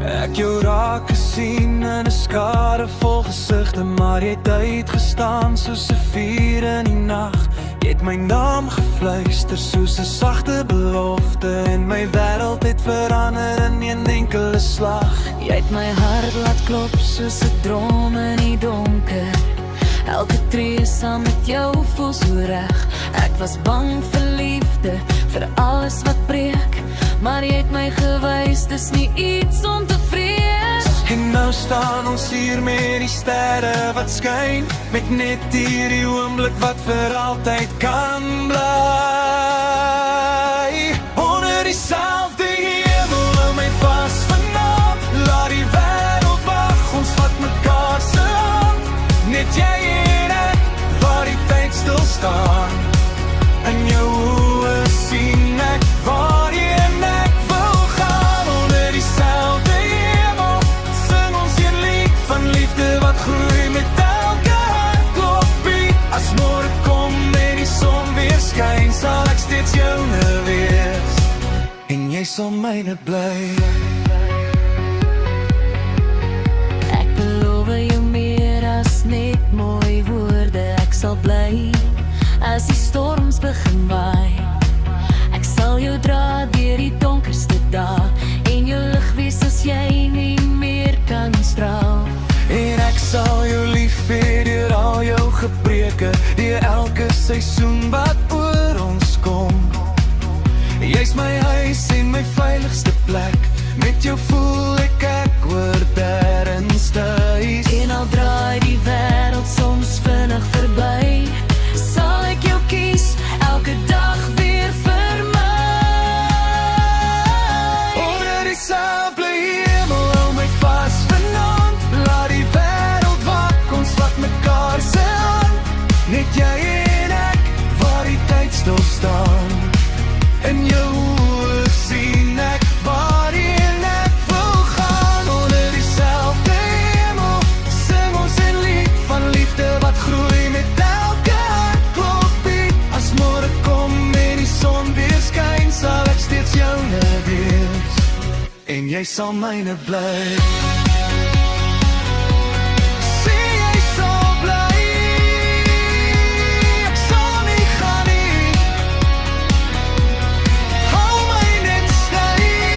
Ek jou raak gesien in 'n skare vol gesigte, maar jy het uitgestaan soos 'n vuur in die nag. Jy het my naam gefluister soos 'n sagte belofte, en my wêreld het verander in een enkele slag. Jy het my hart laat klop soos 'n droom in die donker. Elke tree saam met jou voel so reg. Ek was bang vir liefde, vir alles wat breek, maar jy het my gewys, dis nie iets om te vrees. En nou staan ons hier met die sterre wat skyn, met net hierdie oomblik wat vir altyd kan bly. Onder dieselfde hemel, hou my vas vanaand. Laat die wêreld wag, ons vat mekaar se hand. Net jy en ek, waar die tyd stil staan. In jou oë sien ek waarheen ek wil gaan. Onder dieselfde hemel sing ons een lied van liefde wat groei met elke hartklopie. As môre kom en die son weer skyn, sal ek steeds joune wees, en jy sal myne bly. Ek beloof jou meer as net mooi woorde. Ek sal bly as die storms begin waai. Ek sal jou dra deur die donkerste dae, en jou lig wees as jy nie meer kan straal. En ek sal jou lief hê deur al jou gebreke, deur elke seisoen wat oor ons kom. Jy's my huis en my veiligste plek, met jou voel ek hoor derrenste huis. En al draai die wêreld soms vinnig verby, sal ek jou kies elke dag weer vir my. Onder dieselfde hemel, hou my vas vanaand. Laat die wêreld wak, ons vat mekaar se hand. Net jy en ek, waar die tyd stil staan. In jou oë sien ek waarheen ek wil gaan. Onder dieselfde hemel sing ons een lied van liefde wat groei met elke hartklopie. As môre kom en die son weer skyn, sal ek steeds joune wees, en jy sal myne bly.